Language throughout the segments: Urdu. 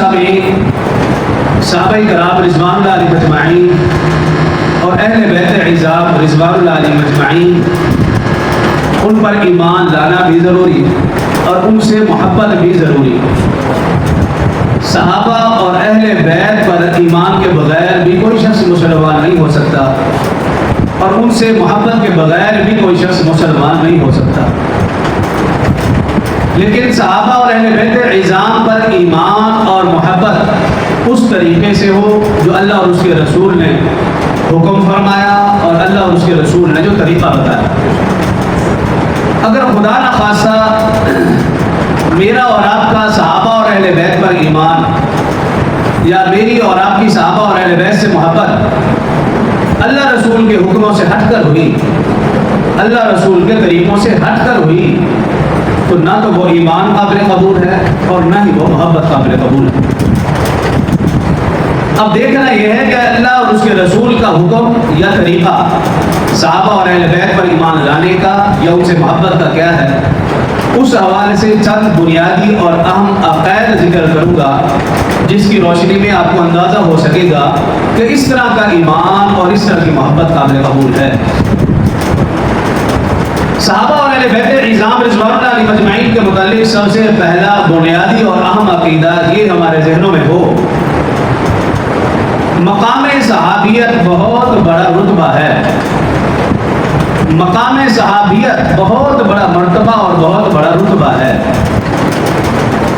سابقین صحابہ کرام رضوان اللہ علیہم اجمعین اور اہل بیت اعظام رضوان اللہ علیہم اجمعین ان پر ایمان لانا بھی ضروری اور ان سے محبت بھی ضروری. صحابہ اور اہل بیت پر ایمان کے بغیر بھی کوئی شخص مسلمان نہیں ہو سکتا اور ان سے محبت کے بغیر بھی کوئی شخص مسلمان نہیں ہو سکتا. لیکن صحابہ اور اہل بیت اعظام پر ایمان اور محبت اس طریقے سے ہو جو اللہ اور اس کے رسول نے حکم فرمایا اور اللہ اور اس کے رسول نے جو طریقہ بتایا. اگر خدا نخواستہ میرا اور آپ کا صحابہ اور اہل بیت پر ایمان یا میری اور آپ کی صحابہ اور اہل بیت سے محبت اللہ رسول کے حکموں سے ہٹ کر ہوئی، اللہ رسول کے طریقوں سے ہٹ کر ہوئی، تو نہ تو وہ ایمان قابل قبول ہے اور نہ ہی وہ محبت قابل قبول ہے. اب دیکھنا یہ ہے کہ اللہ اور اس کے رسول کا حکم یا طریقہ صحابہ اور اہل بیت پر ایمان لانے کا یا ان سے محبت کا کیا ہے. اس حوالے سے چند بنیادی اور اہم عقائد ذکر کروں گا جس کی روشنی میں آپ کو اندازہ ہو سکے گا کہ اس طرح کا ایمان اور اس طرح کی محبت قابل قبول ہے. صحابہ اور اہل بیت اعظام رضوان اللہ علیہم اجمعین کے متعلق سب سے پہلا بنیادی اور اہم عقیدہ یہ ہمارے ذہنوں میں ہو، مقام صحابیت بہت بڑا رتبہ ہے. مقام صحابیت بہت بڑا مرتبہ اور بہت بڑا رتبہ ہے.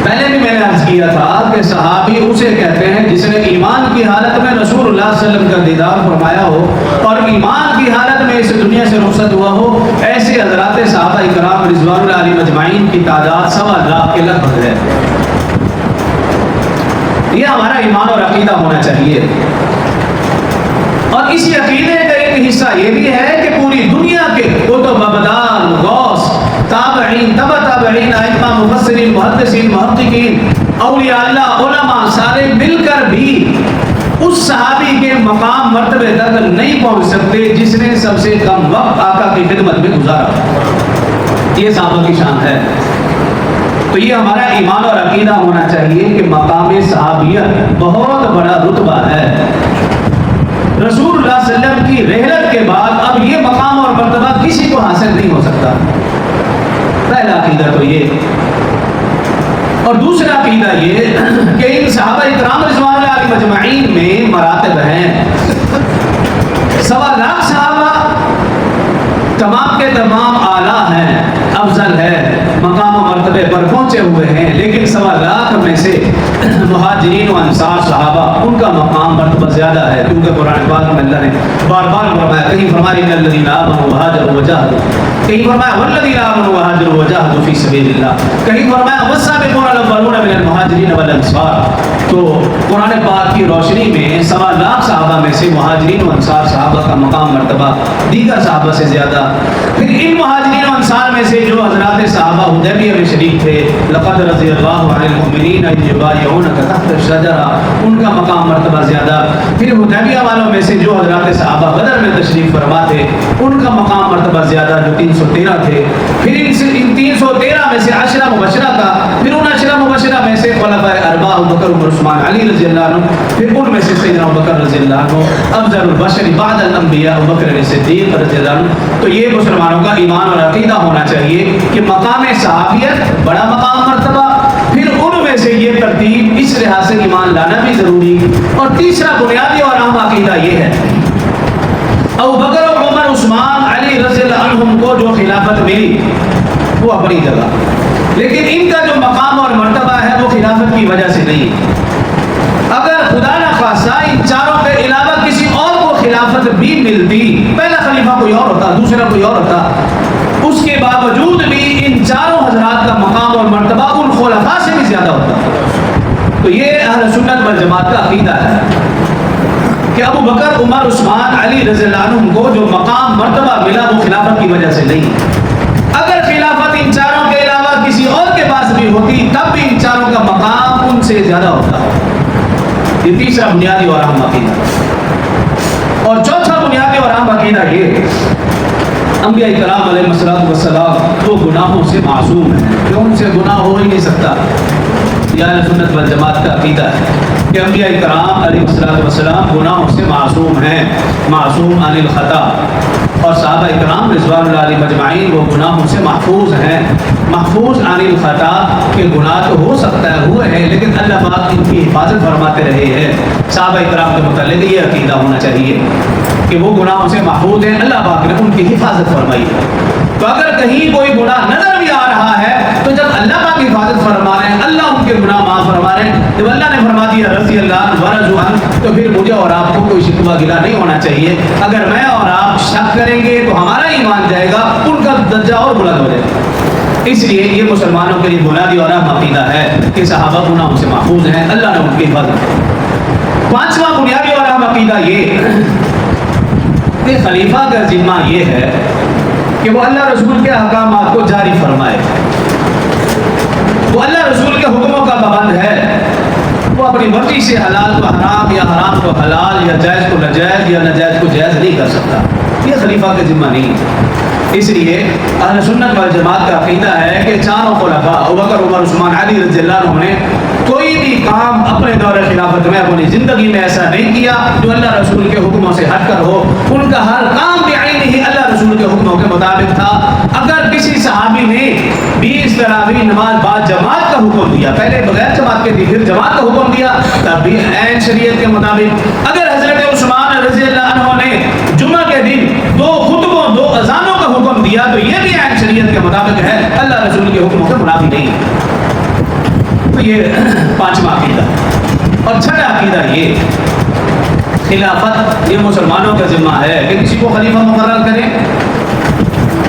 پہلے بھی میں نے عرض کیا تھا کہ صحابی اسے کہتے ہیں جس نے ایمان کی حالت میں رسول اللہ صلی اللہ علیہ وسلم کا دیدار فرمایا ہو اور ایمان کی حالت میں اس دنیا سے رخصت ہوا ہو. ایسے حضرات صحابہ کرام رضوان اللہ علیہم اجمعین کی تعداد 1.25 لاکھ کے لگ بھگ ہے. یہ ہمارا ایمان اور عقیدہ ہونا چاہیے. اور اسی عقیدے کا ایک حصہ یہ بھی ہے کہ پوری دنیا کے کتب ابدال غوث تابعین تبع تابعین ائمہ مفسرین محدثین محققین اولیاء اللہ علماء سارے مل کر بھی اس صحابی کے مقام مرتبے تک نہیں پہنچ سکتے جس نے سب سے کم وقت آقا کی خدمت میں گزارا. یہ صحابہ کی شان ہے. تو یہ ہمارا ایمان اور عقیدہ ہونا چاہیے کہ مقام صحابیت بہت بڑا رتبہ ہے. رسول اللہ صلی اللہ علیہ وسلم کی رحلت کے بعد اب یہ مقام اور مرتبہ کسی کو حاصل نہیں ہو سکتا. پہلا عقیدہ تو یہ. اور دوسرا عقیدہ یہ کہ ان صحابہ اکرام رضوان اللہ علیہم اجمعین میں مراتب ہیں. 1.25 لاکھ صحابہ تمام کے تمام اعلیٰ ہیں، افضل ہے، مقام و مرتبے پر پہنچے ہوئے ہیں. لیکن 1.25 لاکھ میں سے مہاجرین و انصار صحابہ ان کا مقام مرتبہ زیادہ ہے، کیونکہ قرآن پاک میں اللہ نے بار بار فرمایا، کہیں فرمایا ان الذین آمنوا وہاجروا وجاہدوا، کہیں فرمایا والذین آمنوا وہاجروا وجاہدوا فی سبیل اللہ، کہیں فرمایا والسابقون الاولون من المہاجرین والانصار. تو قرآن پاک کی روشنی میں 1.25 لاکھ صحابہ میں سے مہاجرین و انصار صحابہ کا مقام مرتبہ دیگر صحابہ سے زیادہ. پھر ان مہاجرین و انصار میں سے جو حضرات صحابہ حدیبیہ میں شریک تھے، لقد رضی اللہ عن المؤمنین اذ یبایعونک تحت الشجرہ، ان کا مقام مرتبہ زیادہ. پھر حدیبیہ والوں میں سے جو حضرات صحابہ بدر میں تشریف فرما تھے ان کا مقام مرتبہ زیادہ جو 313 تھے. پھر ان 313 میں سے 10 مبشرہ کا، پھر ان 10 مبشرہ میں سے خلفائے اربعہ ابوبکر عمر عثمان علی رضی اللہ عنہ، پھر ان میں سے سیدنا ابوبکر رضی اللہ عنہ، افضل البشر بعد الانبیاء ابوبکر صدیق رضی اللہ عنہ. تو یہ مسلمانوں کا ایمان اور عقیدہ ہونا چاہیے کہ مقام صحابیت بڑا مقام مرتبہ. پھر ان میں سے یہ ترتیب اس لحاظ سے ایمان لانا بھی ضروری. اور تیسرا بنیادی اور اہم عقیدہ یہ ہے ابوبکر عمر عثمان علی رضی اللہ عنہم کو جو خلافت ملی وہ اپنی جگہ، لیکن ان کا جو مقام اور مرتبہ ہے وہ خلافت کی وجہ سے نہیں. اگر خدا نہ خواستہ ان چاروں کے علاوہ کسی اور کو خلافت بھی ملتی، پہلا خلیفہ کوئی اور ہوتا، دوسرا کوئی اور ہوتا، اس کے باوجود بھی ان چاروں حضرات کا مقام اور مرتبہ ان خلفاء سے بھی زیادہ ہوتا. تو یہ اہل سنت والجماعت کا عقیدہ ہے کہ ابو بکر عمر عثمان علی رضی اللہ عنہم کو جو مقام مرتبہ ملا وہ خلافت کی وجہ سے نہیں. اگر خلافت ان چاروں کے علاوہ کسی اور کے پاس بھی ہوتی تب بھی ان چاروں کا مقام ان سے زیادہ ہوتا. یہ تیسرا بنیادی اور اہم عقیدہ. اور چوتھا بنیادی اور اہم عقیدہ یہ انبیاء کرام علیہ السلام وہ گناہوں سے معصوم ہیں کہ ان سے گناہ ہو ہی نہیں سکتا. یہ اہل سنت والجماعت کا عقیدہ ہے کہ انبیاء کرام علیہ السلام گناہوں سے معصوم ہیں، معصوم عن الخطا، اور صحابہ کرام رضوان اللہ علیہ مجمعین وہ گناہوں سے محفوظ ہیں، محفوظ عن الخطا، کہ گناہ تو ہو سکتا ہے ہوئے ہیں لیکن اللہ پاک ان کی حفاظت فرماتے رہے ہیں۔ صحابہ کرام کے متعلق یہ عقیدہ ہونا چاہیے کہ وہ گناہوں سے محفوظ ہیں، اللہ پاک نے ان کی حفاظت فرمائی ہے۔ تو اگر کہیں کوئی گناہ نظر بھی آ رہا ہے تو جب اللہ پاک حفاظت فرما رہے ہیں، اللہ ان کے گناہ معاف فرما رہے ہیں، جب اللہ نے فرما دیا رضی اللہ عنہ ورضوا عنہ، تو پھر مجھے اور آپ کو کوئی شکوہ گلہ نہیں ہونا چاہیے۔ اگر میں اور آپ شک کریں گے تو ہمارا ایمان جائے گا، ان کا درجہ اور بلند ہو جائے گا۔ اس لیے یہ مسلمانوں کے لیے بنیادی اور اہم عقیدہ ہے کہ صحابہ گناہوں سے محفوظ ہیں، اللہ نے ان کی حفاظت کی۔ پانچواں بنیادی اور اہم عقیدہ یہ کہ خلیفہ کا ذمہ یہ ہے کہ وہ اللہ رسول کے احکامات کو جاری فرمائے، وہ اللہ رسول کے حکموں کا پابند ہے، وہ اپنی مرضی سے حلال کو حرام یا حرام کو حلال یا جائز کو ناجائز یا ناجائز کو جائز نہیں کر سکتا، یہ خلیفہ کا ذمہ نہیں ہے۔ اس لیے اہل سنت والجماعت کا عقیدہ ہے کہ چاروں خلفاء ابوبکر، عمر، عثمان، علی رضی اللہ عنہ نے کوئی بھی کام اپنے دور خلافت میں اپنی زندگی میں ایسا نہیں کیا جو اللہ رسول کے حکموں سے ہٹ کر ہو، ان کا ہر کام بعینہ ہی اللہ رسول کے حکموں کے مطابق تھا۔ اگر کسی صحابی نے 20 تراویح نماز بعد جماعت کا حکم دیا، پہلے بغیر جماعت کے دی پھر جماعت کا حکم دیا، تب بھی عین شریعت کے مطابق۔ اگر حضرت عثمان رضی اللہ عنہ نے جمعہ کے دن 2 خطبوں 2 اذانوں کا حکم دیا تو یہ بھی عین شریعت کے مطابق ہے، اللہ رسول کے حکموں کے منافی نہیں ہے۔ تو یہ پانچواں عقیدہ۔ اور چھٹا عقیدہ یہ خلافت یہ مسلمانوں کا ذمہ ہے کہ کسی کو خلیفہ مقرر کریں،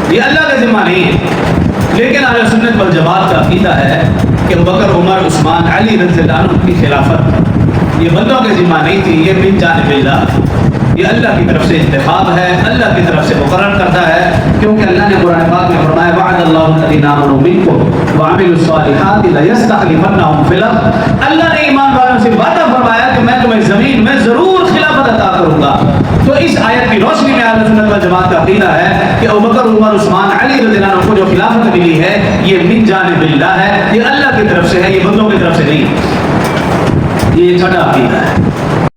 یہ اللہ کا ذمہ نہیں ہے، لیکن اہل سنت والجماعت کا عقیدہ ہے کہ ابوبکر، عمر، عثمان، علی رضی اللہ عنہ کی خلافت یہ بندوں کے ذمہ نہیں تھی، یہ من جانب اللہ، یہ اللہ کی طرف سے انتخاب ہے، اللہ کی طرف سے مقرر کرتا ہے، کیونکہ اللہ نے قرآن پاک میں فرمایا وعد اللہ الذین آمنوا منکم وعملوا الصالحات لیستخلفنہم فی الارض، اللہ نے ایمان والوں سے وعدہ فرمایا کہ میں تمہیں زمین میں ضرور خلافت عطا کروں گا۔ تو اس آیت کی روشنی میں اہل سنت والجماعت کا عقیدہ ہے کہ ابوبکر، عمر، عثمان، علی رضی اللہ عنہ کو جو خلافت ملی ہے یہ من جانب اللہ ہے، یہ اللہ کی طرف سے ہے، یہ بندوں کی طرف سے نہیں۔ یہ چھٹا عقیدہ ہے۔